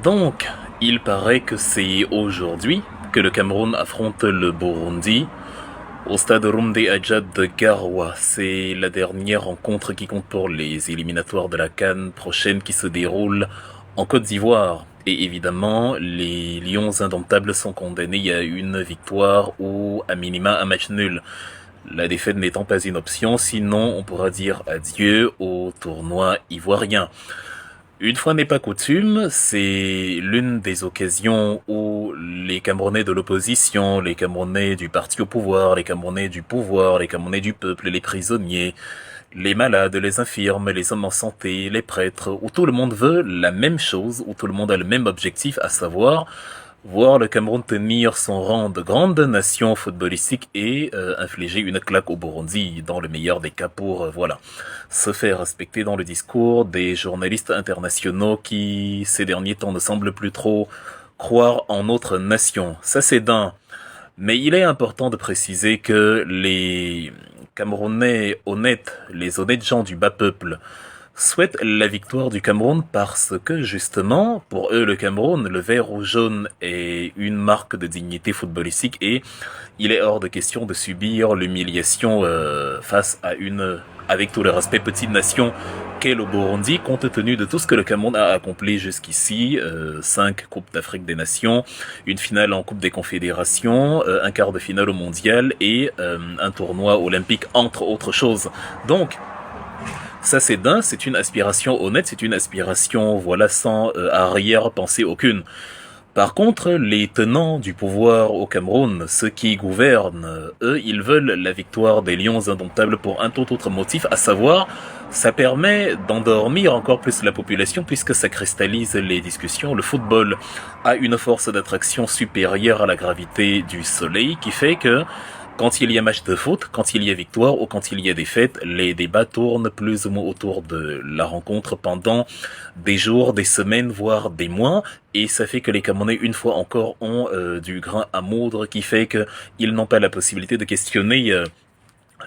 Donc, il paraît que c'est aujourd'hui que le Cameroun affronte le Burundi au stade Rumde Adjad de Garoua. C'est la dernière rencontre qui compte pour les éliminatoires de la CAN prochaine qui se déroule en Côte d'Ivoire. Et évidemment, les Lions indomptables sont condamnés à une victoire ou à minima un match nul. La défaite n'étant pas une option, sinon on pourra dire adieu au tournoi ivoirien. Une fois n'est pas coutume, c'est l'une des occasions où les Camerounais de l'opposition, les Camerounais du parti au pouvoir, les Camerounais du pouvoir, les Camerounais du peuple, les prisonniers, les malades, les infirmes, les hommes en santé, les prêtres, où tout le monde veut la même chose, où tout le monde a le même objectif, à savoir voir le Cameroun tenir son rang de grande nation footballistique et infliger une claque au Burundi, dans le meilleur des cas pour, se faire respecter dans le discours des journalistes internationaux qui, ces derniers temps, ne semblent plus trop croire en notre nation. Ça, c'est d'un. Mais il est important de préciser que les Camerounais honnêtes, les honnêtes gens du bas peuple, souhaitent la victoire du Cameroun parce que justement, pour eux, le Cameroun, le vert ou jaune est une marque de dignité footballistique et il est hors de question de subir l'humiliation face à une, avec tout le respect, petite nation qu'est le Burundi, compte tenu de tout ce que le Cameroun a accompli jusqu'ici, 5 Coupes d'Afrique des Nations, une finale en Coupe des Confédérations, un quart de finale au Mondial et un tournoi olympique, entre autres choses. Donc, ça c'est d'un, c'est une aspiration honnête, c'est une aspiration, sans arrière-pensée aucune. Par contre, les tenants du pouvoir au Cameroun, ceux qui gouvernent, eux, ils veulent la victoire des Lions indomptables pour un tout autre motif, à savoir, ça permet d'endormir encore plus la population puisque ça cristallise les discussions. Le football a une force d'attraction supérieure à la gravité du soleil qui fait que quand il y a match de foot, quand il y a victoire ou quand il y a défaite, les débats tournent plus ou moins autour de la rencontre pendant des jours, des semaines, voire des mois. Et ça fait que les Camerounais, une fois encore, ont du grain à moudre qui fait qu'ils n'ont pas la possibilité de questionner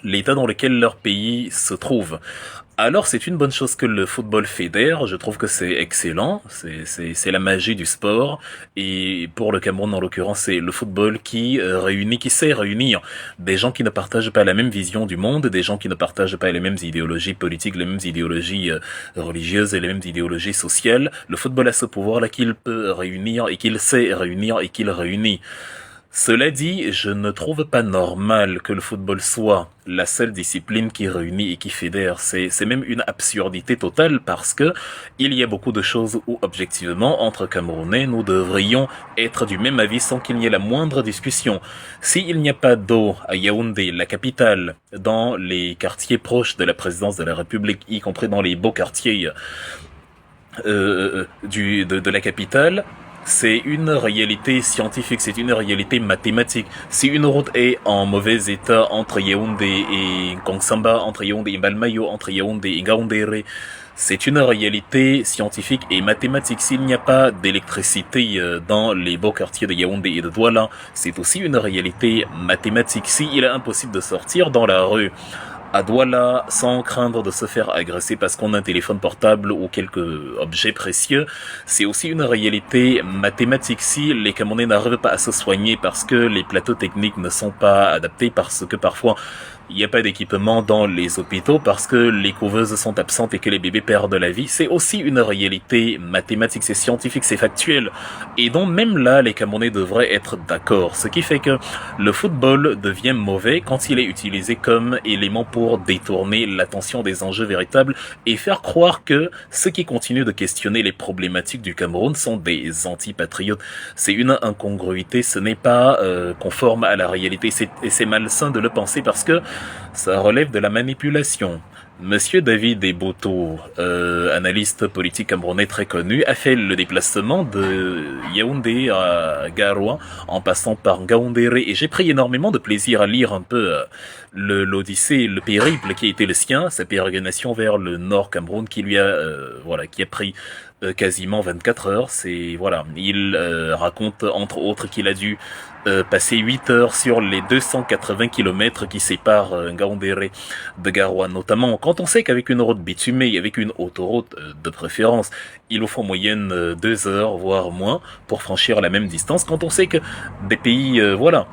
l'état dans lequel leur pays se trouve. Alors c'est une bonne chose que le football fédère, je trouve que c'est excellent, c'est la magie du sport, et pour le Cameroun en l'occurrence c'est le football qui réunit, qui sait réunir des gens qui ne partagent pas la même vision du monde, des gens qui ne partagent pas les mêmes idéologies politiques, les mêmes idéologies religieuses et les mêmes idéologies sociales. Le football a ce pouvoir-là qu'il peut réunir et qu'il sait réunir et qu'il réunit. Cela dit, je ne trouve pas normal que le football soit la seule discipline qui réunit et qui fédère. C'est même une absurdité totale parce que il y a beaucoup de choses où, objectivement, entre Camerounais, nous devrions être du même avis sans qu'il n'y ait la moindre discussion. S'il n'y a pas d'eau à Yaoundé, la capitale, dans les quartiers proches de la présidence de la République, y compris dans les beaux quartiers de la capitale, c'est une réalité scientifique, c'est une réalité mathématique. Si une route est en mauvais état entre Yaoundé et Kongsamba, entre Yaoundé et Malmayo, entre Yaoundé et Ngaoundéré, c'est une réalité scientifique et mathématique. S'il n'y a pas d'électricité dans les beaux quartiers de Yaoundé et de Douala, c'est aussi une réalité mathématique. S'il est impossible de sortir dans la rue à Douala sans craindre de se faire agresser parce qu'on a un téléphone portable ou quelques objets précieux, c'est aussi une réalité mathématique. Si les Camerounais n'arrivent pas à se soigner parce que les plateaux techniques ne sont pas adaptés, parce que parfois il n'y a pas d'équipement dans les hôpitaux, parce que les couveuses sont absentes et que les bébés perdent la vie, c'est aussi une réalité mathématique, c'est scientifique, c'est factuel. Et donc même là, les Camerounais devraient être d'accord. Ce qui fait que le football devient mauvais quand il est utilisé comme élément pour détourner l'attention des enjeux véritables et faire croire que ceux qui continuent de questionner les problématiques du Cameroun sont des antipatriotes. C'est une incongruité, ce n'est pas conforme à la réalité, et c'est malsain de le penser parce que ça relève de la manipulation. Monsieur David Eboto, analyste politique camerounais très connu, a fait le déplacement de Yaoundé à Garoua en passant par Ngaoundéré et j'ai pris énormément de plaisir à lire un peu l'Odyssée, le périple qui a été le sien, sa pérégrination vers le nord Cameroun qui lui a, qui a pris quasiment 24 heures. C'est voilà, il raconte entre autres qu'il a dû passer 8 heures sur les 280 kilomètres qui séparent Ngaoundéré de Garoua, notamment quand on sait qu'avec une route bitumée, avec une autoroute de préférence, il vous faut en moyenne 2 heures, voire moins, pour franchir la même distance, quand on sait que des pays, voilà,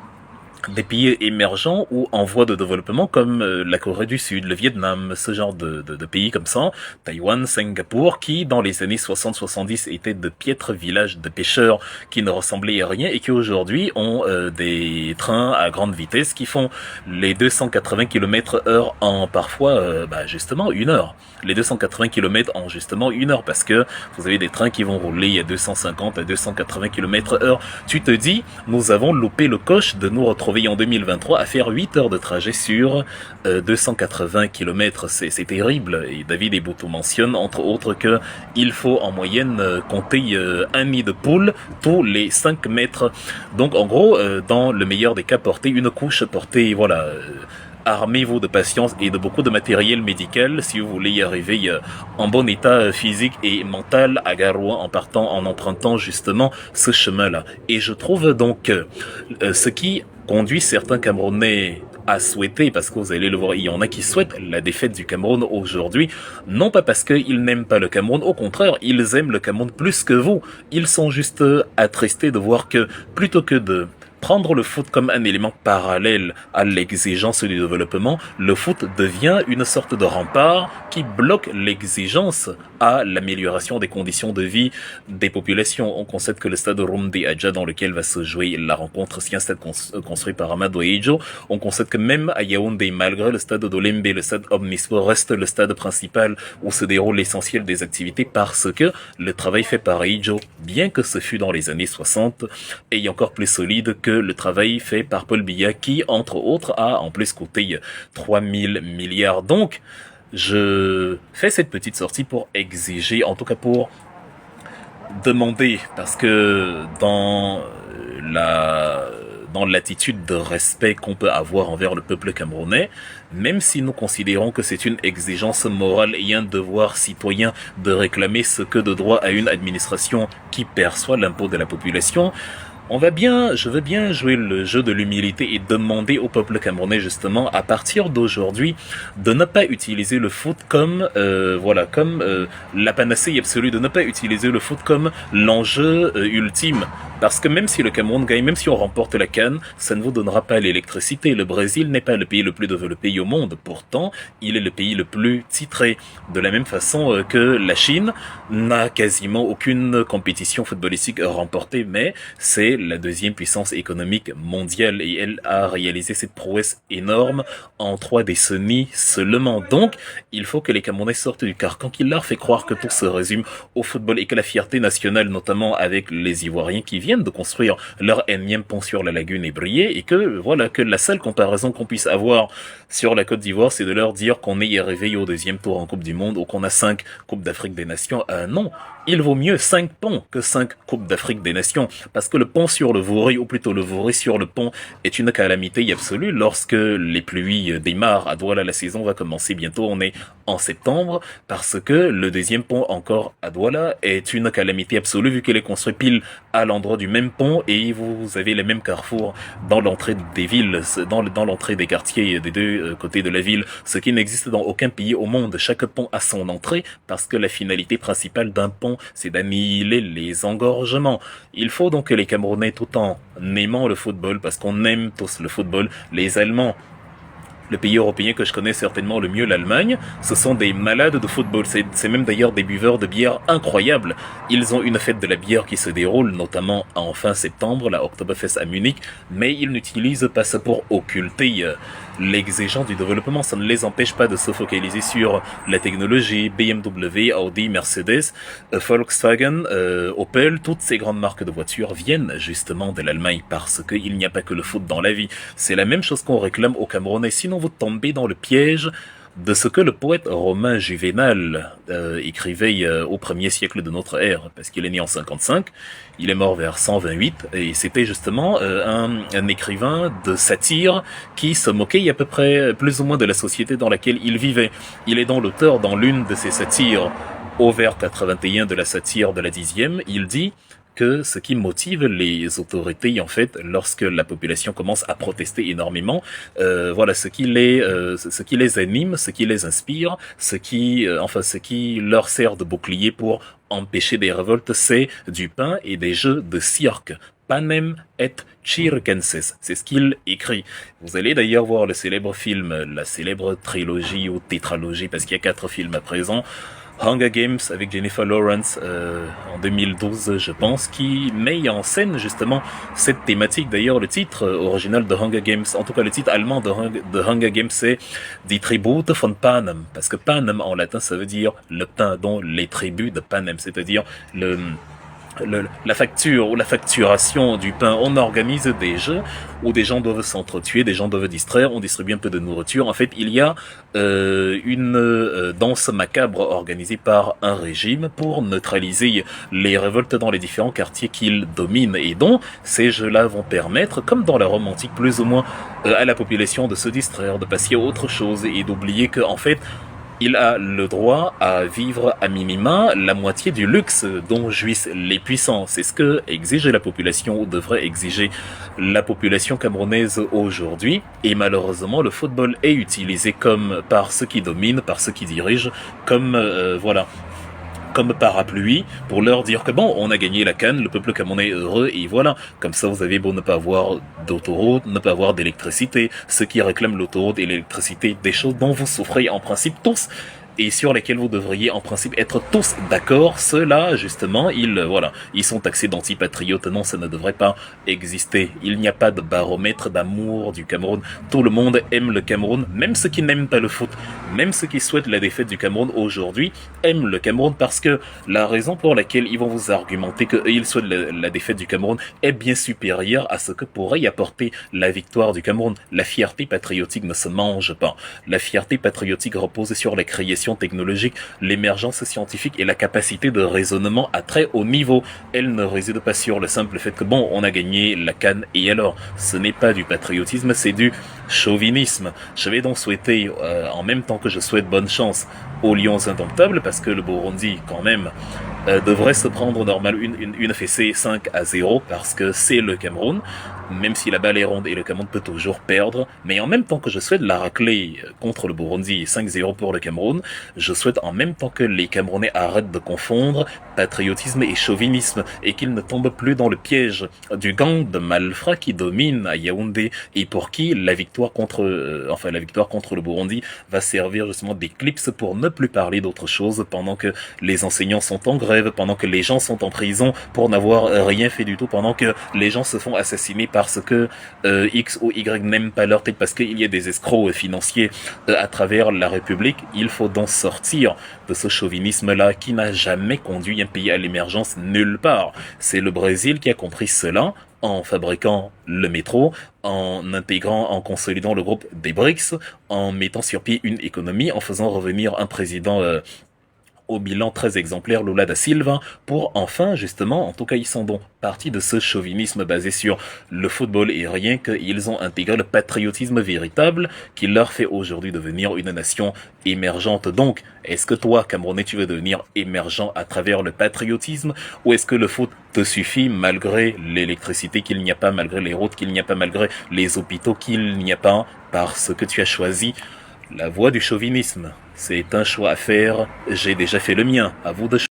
des pays émergents ou en voie de développement comme la Corée du Sud, le Vietnam, ce genre de pays comme ça, Taïwan, Singapour, qui dans les années 60-70 étaient de piètres villages de pêcheurs qui ne ressemblaient à rien et qui aujourd'hui ont des trains à grande vitesse qui font les 280 km heure en parfois justement 1 heure. Les 280 km en justement 1 heure parce que vous avez des trains qui vont rouler à 250 à 280 km heure. Tu te dis, nous avons loupé le coche de nous retrouver en 2023 à faire 8 heures de trajet sur 280 km. C'est terrible. Et David Eboutou mentionne, entre autres, que il faut en moyenne compter un nid de poule tous les 5 mètres. Donc, en gros, dans le meilleur des cas, porter une couche, porter, voilà... armez-vous de patience et de beaucoup de matériel médical si vous voulez y arriver en bon état physique et mental à Garoua en empruntant justement ce chemin-là. Et je trouve donc ce qui conduit certains Camerounais à souhaiter, parce que vous allez le voir, il y en a qui souhaitent la défaite du Cameroun aujourd'hui, non pas parce qu'ils n'aiment pas le Cameroun, au contraire, ils aiment le Cameroun plus que vous. Ils sont juste attristés de voir que plutôt que de prendre le foot comme un élément parallèle à l'exigence du développement, le foot devient une sorte de rempart qui bloque l'exigence à l'amélioration des conditions de vie des populations. On constate que le stade Rumdi Adja dans lequel va se jouer la rencontre, c'est un stade construit par Amadou Eidjo. On constate que même à Yaoundé, malgré le stade d'Olembe, le stade Omnisport reste le stade principal où se déroule l'essentiel des activités parce que le travail fait par Eidjo, bien que ce fut dans les années 60, est encore plus solide que le travail fait par Paul Biya qui, entre autres, a en plus coûté 3000 milliards. Donc, je fais cette petite sortie pour exiger, en tout cas pour demander, parce que dans l'attitude de respect qu'on peut avoir envers le peuple camerounais, même si nous considérons que c'est une exigence morale et un devoir citoyen de réclamer ce que de droit à une administration qui perçoit l'impôt de la population, je veux bien jouer le jeu de l'humilité et demander au peuple camerounais justement, à partir d'aujourd'hui, de ne pas utiliser le foot comme, la panacée absolue, de ne pas utiliser le foot comme l'enjeu ultime. Parce que même si le Cameroun gagne, même si on remporte la CAN, ça ne vous donnera pas l'électricité. Le Brésil n'est pas le pays le plus développé au monde. Pourtant, il est le pays le plus titré. De la même façon que la Chine n'a quasiment aucune compétition footballistique remportée, mais c'est la deuxième puissance économique mondiale et elle a réalisé cette prouesse énorme en 3 décennies seulement. Donc, il faut que les Camerounais sortent du carcan qui leur fait croire que tout se résume au football et que la fierté nationale, notamment avec les Ivoiriens qui viennent de construire leur énième pont sur la lagune et briller, et que la seule comparaison qu'on puisse avoir sur la Côte d'Ivoire, c'est de leur dire qu'on est arrivé au 2e tour en Coupe du Monde ou qu'on a 5 Coupes d'Afrique des Nations. Non, il vaut mieux 5 ponts que 5 Coupes d'Afrique des Nations, parce que le pont sur le Vouri, ou plutôt le Vouri sur le pont, est une calamité absolue lorsque les pluies démarrent. À Douala, la saison va commencer bientôt, on est en septembre, parce que le 2e pont encore à Douala est une calamité absolue vu qu'il est construit pile à l'endroit du même pont et vous avez les mêmes carrefours dans l'entrée des villes, dans l'entrée des quartiers des deux côtés de la ville, ce qui n'existe dans aucun pays au monde. Chaque pont a son entrée parce que la finalité principale d'un pont, c'est d'annihiler les engorgements. Il faut donc que les Camerounais, tout en aimant le football, parce qu'on aime tous le football, les Allemands, le pays européen que je connais certainement le mieux, l'Allemagne, ce sont des malades de football. C'est même d'ailleurs des buveurs de bière incroyables. Ils ont une fête de la bière qui se déroule notamment en fin septembre, la Oktoberfest à Munich, mais ils n'utilisent pas ça pour occulter l'exigence du développement. Ça ne les empêche pas de se focaliser sur la technologie. BMW, Audi, Mercedes, Volkswagen, Opel, toutes ces grandes marques de voitures viennent justement de l'Allemagne parce qu'il n'y a pas que le foot dans la vie. C'est la même chose qu'on réclame au Cameroun. Et sinon vous tombez dans le piège de ce que le poète romain Juvénal écrivait au 1er siècle de notre ère, parce qu'il est né en 55, il est mort vers 128, et c'était justement un écrivain de satire qui se moquait à peu près plus ou moins de la société dans laquelle il vivait. Il est donc l'auteur dans l'une de ses satires au vers 81 de la satire de la 10e, il dit que ce qui motive les autorités, en fait, lorsque la population commence à protester énormément, voilà, ce qui les anime, ce qui les inspire, ce qui leur sert de bouclier pour empêcher des révoltes, c'est du pain et des jeux de cirque. Panem et circenses, c'est ce qu'il écrit. Vous allez d'ailleurs voir le célèbre film, la célèbre trilogie ou tétralogie, parce qu'il y a 4 films à présent, Hunger Games avec Jennifer Lawrence en 2012, je pense, qui met en scène justement cette thématique. D'ailleurs, le titre original de Hunger Games, en tout cas le titre allemand de Hunger Games, c'est Die Tribute von Panem, parce que Panem en latin ça veut dire le pain, dont les tribus de Panem, c'est-à-dire la facture ou la facturation du pain. On organise des jeux où des gens doivent s'entretuer, des gens doivent distraire, on distribue un peu de nourriture. En fait, il y a une danse macabre organisée par un régime pour neutraliser les révoltes dans les différents quartiers qu'il domine, et dont ces jeux-là vont permettre, comme dans la Rome antique plus ou moins, à la population de se distraire, de passer à autre chose et d'oublier que, en fait, il a le droit à vivre à minima la moitié du luxe dont jouissent les puissants. C'est ce que exige la population, ou devrait exiger la population camerounaise aujourd'hui. Et malheureusement, le football est utilisé comme par ceux qui dominent, par ceux qui dirigent, comme voilà, comme parapluie pour leur dire que bon, on a gagné la CAN, le peuple camerounais est heureux, et voilà. Comme ça, vous avez beau ne pas avoir d'autoroute, ne pas avoir d'électricité, ceux qui réclament l'autoroute et l'électricité, des choses dont vous souffrez en principe tous, et sur lesquels vous devriez en principe être tous d'accord, ceux-là, justement, ils sont taxés d'antipatriotes. Non, ça ne devrait pas exister. Il n'y a pas de baromètre d'amour du Cameroun. Tout le monde aime le Cameroun, même ceux qui n'aiment pas le foot, même ceux qui souhaitent la défaite du Cameroun aujourd'hui, aiment le Cameroun, parce que la raison pour laquelle ils vont vous argumenter qu'ils souhaitent la défaite du Cameroun est bien supérieure à ce que pourrait y apporter la victoire du Cameroun. La fierté patriotique ne se mange pas. La fierté patriotique repose sur la création technologique, l'émergence scientifique et la capacité de raisonnement à très haut niveau. Elle ne réside pas sur le simple fait que bon, on a gagné la CAN et alors. Ce n'est pas du patriotisme, c'est du chauvinisme. Je vais donc souhaiter, en même temps que je souhaite bonne chance aux Lions indomptables, parce que le Burundi, quand même, devrait se prendre normal une fessée 5-0, parce que c'est le Cameroun, même si la balle est ronde et le Cameroun peut toujours perdre. Mais en même temps que je souhaite la raclée contre le Burundi, 5-0 pour le Cameroun, je souhaite en même temps que les Camerounais arrêtent de confondre patriotisme et chauvinisme, et qu'ils ne tombent plus dans le piège du gang de malfrats qui domine à Yaoundé, et pour qui la victoire contre le Burundi va servir justement d'éclipse pour ne plus parler d'autre chose, pendant que les enseignants sont en grève, pendant que les gens sont en prison pour n'avoir rien fait du tout, pendant que les gens se font assassiner parce que X ou Y n'aiment pas leur tête, parce qu'il y a des escrocs financiers à travers la République. Il faut donc sortir de ce chauvinisme-là qui n'a jamais conduit un pays à l'émergence nulle part. C'est le Brésil qui a compris cela en fabriquant le métro, en intégrant, en consolidant le groupe des BRICS, en mettant sur pied une économie, en faisant revenir un président au bilan très exemplaire, Lula da Silva, pour enfin, justement, en tout cas ils sont donc partis de ce chauvinisme basé sur le football, et rien qu'ils ont intégré le patriotisme véritable qui leur fait aujourd'hui devenir une nation émergente. Donc, est-ce que toi, Camerounais, tu veux devenir émergent à travers le patriotisme, ou est-ce que le foot te suffit malgré l'électricité qu'il n'y a pas, malgré les routes qu'il n'y a pas, malgré les hôpitaux qu'il n'y a pas, parce que tu as choisi la voie du chauvinisme? C'est un choix à faire, j'ai déjà fait le mien, à vous de choisir.